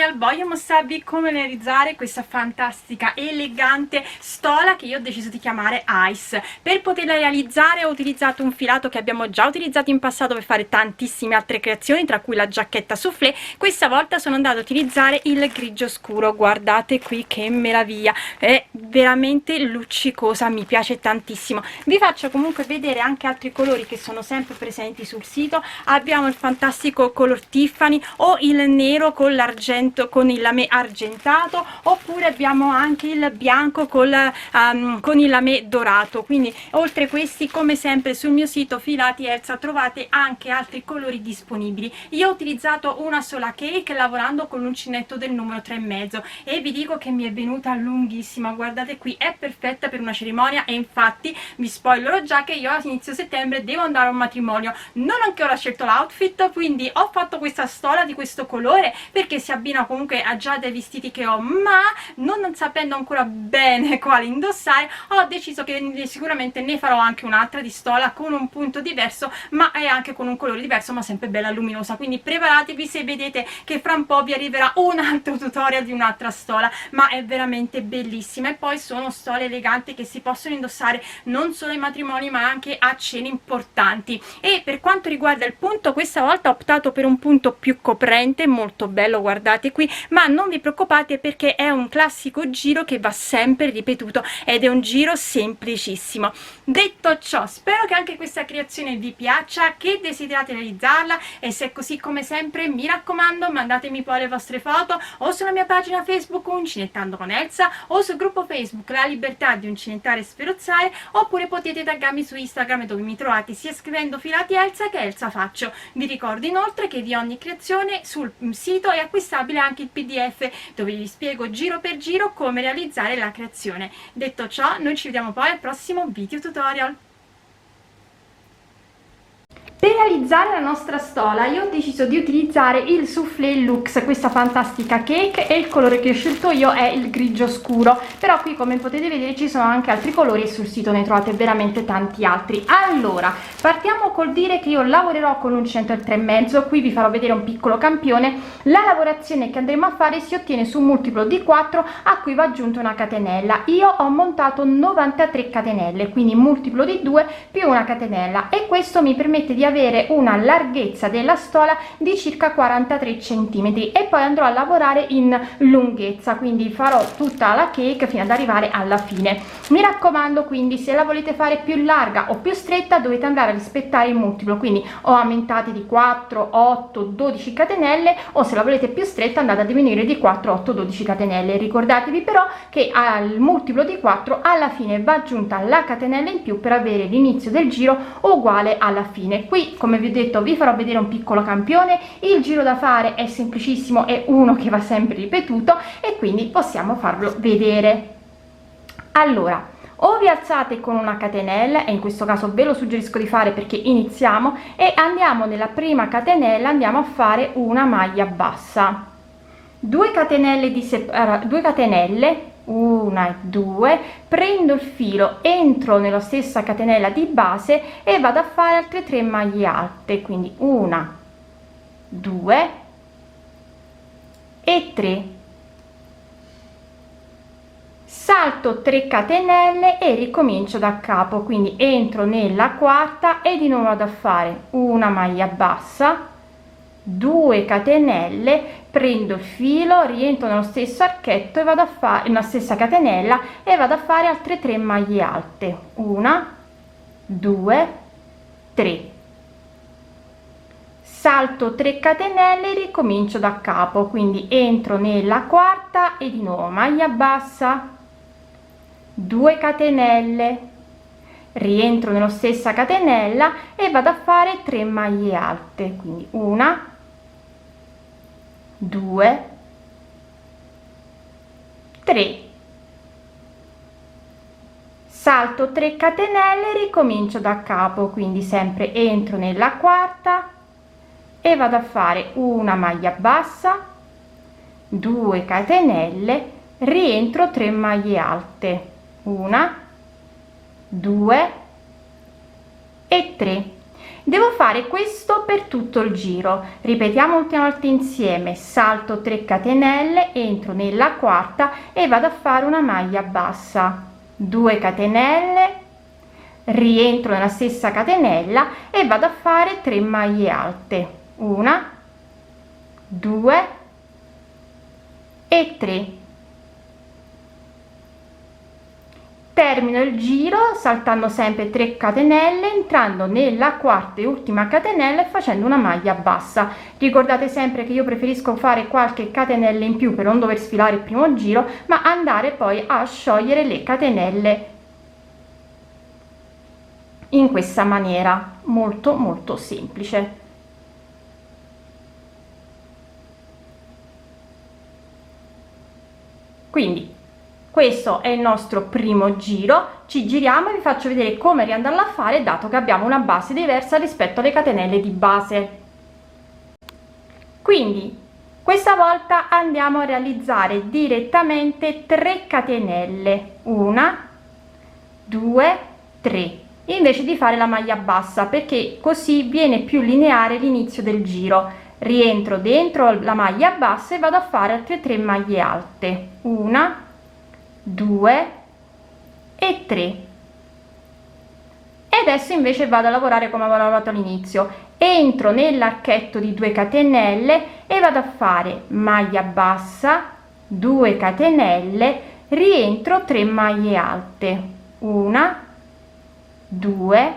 tutorial voglio mostrarvi come realizzare questa fantastica elegante stola che io ho deciso di chiamare Ice. Per poterla realizzare ho utilizzato un filato che abbiamo già utilizzato in passato per fare tantissime altre creazioni, tra cui la giacchetta soufflé. Questa volta sono andata ad utilizzare il grigio scuro, guardate qui che meraviglia, è veramente luccicosa, mi piace tantissimo. Vi faccio comunque vedere anche altri colori che sono sempre presenti sul sito. Abbiamo il fantastico color Tiffany o il nero con l'argento, con il lamé argentato, oppure abbiamo anche il bianco con il lamé dorato. Quindi oltre questi, come sempre sul mio sito Filati Elsa trovate anche altri colori disponibili. Io ho utilizzato una sola cake lavorando con l'uncinetto del numero 3,5 e vi dico che mi è venuta lunghissima, guardate qui, è perfetta per una cerimonia. E infatti vi spoilerò già che io a inizio settembre devo andare a un matrimonio, non ancora ho scelto l'outfit, quindi ho fatto questa stola di questo colore perché si abbina comunque a già dei vestiti che ho, ma non sapendo ancora bene quale indossare ho deciso che sicuramente ne farò anche un'altra di stola con un punto diverso, ma è anche con un colore diverso, ma sempre bella luminosa. Quindi preparatevi se vedete che fra un po' vi arriverà un altro tutorial di un'altra stola, ma è veramente bellissima. E poi sono stole eleganti che si possono indossare non solo ai matrimoni ma anche a cene importanti. E per quanto riguarda il punto, questa volta ho optato per un punto più coprente, molto bello, guardate qui, ma non vi preoccupate perché è un classico giro che va sempre ripetuto ed è un giro semplicissimo. Detto ciò, spero che anche questa creazione vi piaccia, che desiderate realizzarla, e se è così, come sempre mi raccomando, mandatemi poi le vostre foto o sulla mia pagina Facebook Uncinettando con Elsa o sul gruppo Facebook La Libertà di Uncinettare e Sferozzare, oppure potete taggarmi su Instagram dove mi trovate sia scrivendo Filati Elsa che Elsa Faccio. Vi ricordo inoltre che di ogni creazione sul sito è acquistabile anche il PDF dove vi spiego giro per giro come realizzare la creazione. Detto ciò, noi ci vediamo poi al prossimo video tutorial. Per realizzare la nostra stola io ho deciso di utilizzare il Soufflé Luxe, questa fantastica cake, e il colore che ho scelto io è il grigio scuro, però qui come potete vedere ci sono anche altri colori e sul sito ne trovate veramente tanti altri. Allora, partiamo col dire che io lavorerò con l'uncinetto del 3,5, qui vi farò vedere un piccolo campione. La lavorazione che andremo a fare si ottiene su un multiplo di 4 a cui va aggiunta una catenella. Io ho montato 93 catenelle, quindi multiplo di 2 più una catenella, e questo mi permette di avere una larghezza della stola di circa 43 centimetri, e poi andrò a lavorare in lunghezza, quindi farò tutta la cake fino ad arrivare alla fine. Mi raccomando, quindi se la volete fare più larga o più stretta dovete andare a rispettare il multiplo, quindi o aumentate di 4, 8, 12 catenelle, o se la volete più stretta andate a diminuire di 4, 8, 12 catenelle. Ricordatevi però che al multiplo di 4 alla fine va aggiunta la catenella in più per avere l'inizio del giro uguale alla fine. Qui, come vi ho detto, vi farò vedere un piccolo campione. Il giro da fare è semplicissimo, è uno che va sempre ripetuto e quindi possiamo farlo vedere. Allora, o vi alzate con una catenella, e in questo caso ve lo suggerisco di fare perché iniziamo, e andiamo nella prima catenella, andiamo a fare una maglia bassa, 2 catenelle di 2 catenelle, 1 e 2, prendo il filo, entro nella stessa catenella di base e vado a fare altre 3 maglie alte, quindi 1, 2 e 3, salto 3 catenelle e ricomincio da capo, quindi entro nella quarta e di nuovo vado a fare una maglia bassa, 2 catenelle, prendo il filo, rientro nello stesso archetto e vado a fare una stessa catenella e vado a fare altre 3 maglie alte, 1, 2, 3, salto 3 catenelle e ricomincio da capo, quindi entro nella quarta e di nuovo maglia bassa, 2 catenelle, rientro nella stessa catenella e vado a fare 3 maglie alte, quindi 1, 2, 3, salto 3 catenelle e ricomincio da capo, quindi sempre entro nella quarta e vado a fare una maglia bassa, 2 catenelle, rientro 3 maglie alte, 1, 2 e 3, Devo fare questo per tutto il giro. Ripetiamo l'ultima volta insieme: salto 3 catenelle, entro nella quarta e vado a fare una maglia bassa, 2 catenelle, rientro nella stessa catenella e vado a fare 3 maglie alte, 1, 2 e 3. Termino il giro saltando sempre 3 catenelle, entrando nella quarta e ultima catenella e facendo una maglia bassa. Ricordate sempre che io preferisco fare qualche catenella in più per non dover sfilare il primo giro, ma andare poi a sciogliere le catenelle in questa maniera molto semplice. Quindi questo è il nostro primo giro, ci giriamo e vi faccio vedere come riandarlo a fare, dato che abbiamo una base diversa rispetto alle catenelle di base. Quindi questa volta andiamo a realizzare direttamente 3 catenelle, 1, 2, 3, invece di fare la maglia bassa, perché così viene più lineare l'inizio del giro. Rientro dentro la maglia bassa e vado a fare altre 3 maglie alte, 1, 2 e 3. E adesso invece vado a lavorare come avevo lavorato all'inizio. Entro nell'archetto di 2 catenelle e vado a fare maglia bassa, 2 catenelle, rientro 3 maglie alte, 1, 2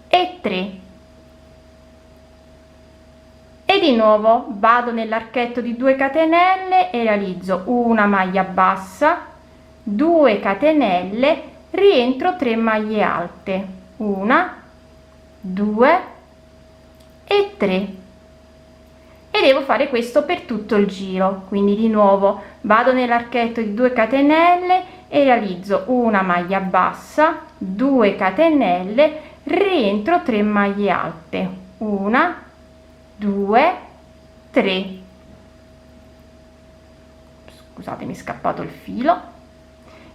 e 3. E di nuovo vado nell'archetto di 2 catenelle e realizzo una maglia bassa, 2 catenelle, rientro 3 maglie alte, 1, 2 e 3. E devo fare questo per tutto il giro. Quindi di nuovo vado nell'archetto di 2 catenelle e realizzo una maglia bassa, 2 catenelle, rientro 3 maglie alte, 1, 2, 3. Scusate, mi è scappato il filo.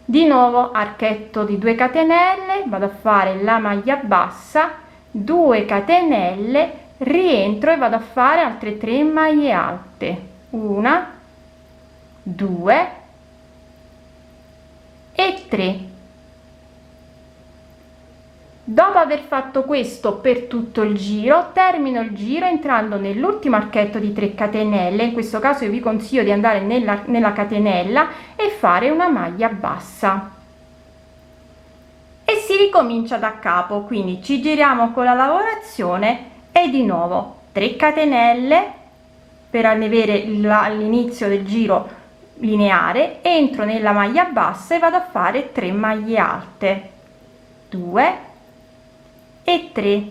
Di nuovo archetto di 2 catenelle, vado a fare la maglia bassa, 2 catenelle, rientro e vado a fare altre 3 maglie alte, 1, 2 e 3. Dopo aver fatto questo per tutto il giro, termino il giro entrando nell'ultimo archetto di 3 catenelle. In questo caso io vi consiglio di andare nella catenella e fare una maglia bassa e si ricomincia da capo. Quindi ci giriamo con la lavorazione e di nuovo 3 catenelle per avere l'inizio del giro lineare, entro nella maglia bassa e vado a fare 3 maglie alte, 2 e 3.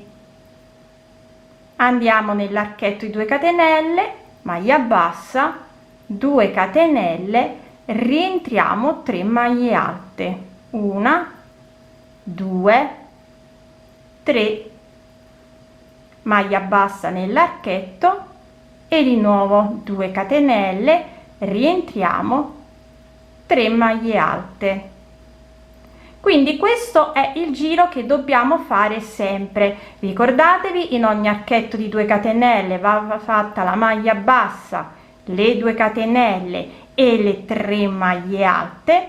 Andiamo nell'archetto di 2 catenelle, maglia bassa, 2 catenelle, rientriamo 3 maglie alte, 1, 2, 3, maglia bassa nell'archetto e di nuovo 2 catenelle, rientriamo 3 maglie alte. Quindi questo è il giro che dobbiamo fare sempre. Ricordatevi, in ogni archetto di 2 catenelle va fatta la maglia bassa, le 2 catenelle e le 3 maglie alte.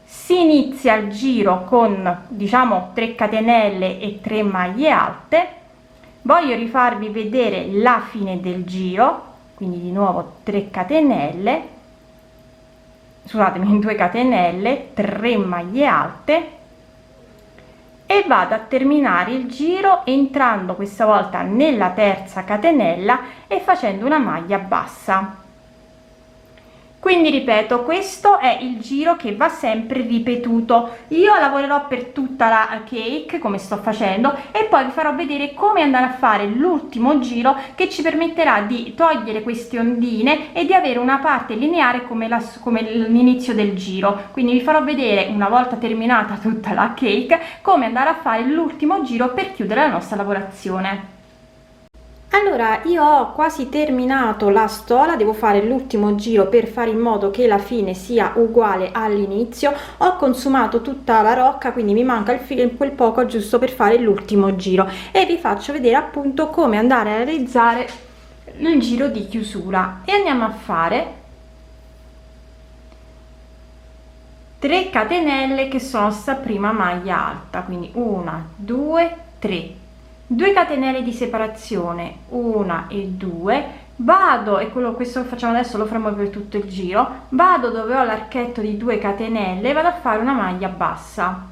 Si inizia il giro con, diciamo, 3 catenelle e 3 maglie alte. Voglio rifarvi vedere la fine del giro, quindi di nuovo 3 catenelle, scusatemi, 2 catenelle, 3 maglie alte e vado a terminare il giro entrando questa volta nella terza catenella e facendo una maglia bassa. Quindi ripeto, questo è il giro che va sempre ripetuto. Io lavorerò per tutta la cake come sto facendo e poi vi farò vedere come andare a fare l'ultimo giro che ci permetterà di togliere queste ondine e di avere una parte lineare come l'inizio del giro. Quindi vi farò vedere, una volta terminata tutta la cake, come andare a fare l'ultimo giro per chiudere la nostra lavorazione. Allora, io ho quasi terminato la stola, devo fare l'ultimo giro per fare in modo che la fine sia uguale all'inizio. Ho consumato tutta la rocca, quindi mi manca il filo, quel poco giusto per fare l'ultimo giro, e vi faccio vedere appunto come andare a realizzare il giro di chiusura. E andiamo a fare 3 catenelle che sono sta prima maglia alta, quindi 1 2 3, 2 catenelle di separazione, 1 e 2, vado, e questo che facciamo adesso lo faremo per tutto il giro, vado dove ho l'archetto di 2 catenelle, vado a fare una maglia bassa,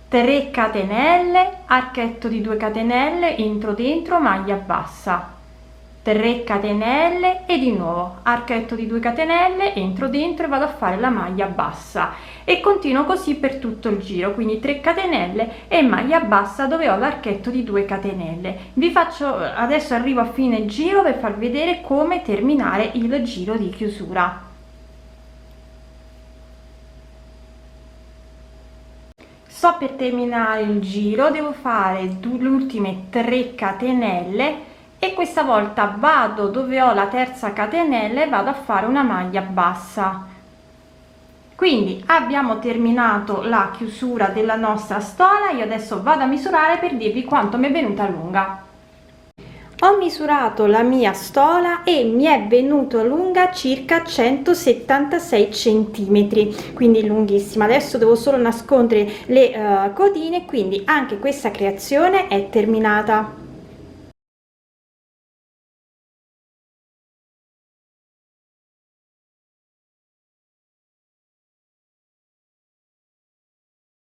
3 catenelle, archetto di 2 catenelle, entro dentro, maglia bassa, 3 catenelle e di nuovo archetto di 2 catenelle, entro dentro e vado a fare la maglia bassa, e continuo così per tutto il giro, quindi 3 catenelle e maglia bassa dove ho l'archetto di 2 catenelle. Vi faccio adesso, arrivo a fine giro per far vedere come terminare il giro di chiusura. Sto per terminare il giro, devo fare le ultime 3 catenelle e questa volta vado dove ho la terza catenella e vado a fare una maglia bassa. Quindi abbiamo terminato la chiusura della nostra stola. Io adesso vado a misurare per dirvi quanto mi è venuta lunga. Ho misurato la mia stola e mi è venuta lunga circa 176 centimetri, quindi lunghissima. Adesso devo solo nascondere le codine, quindi anche questa creazione è terminata.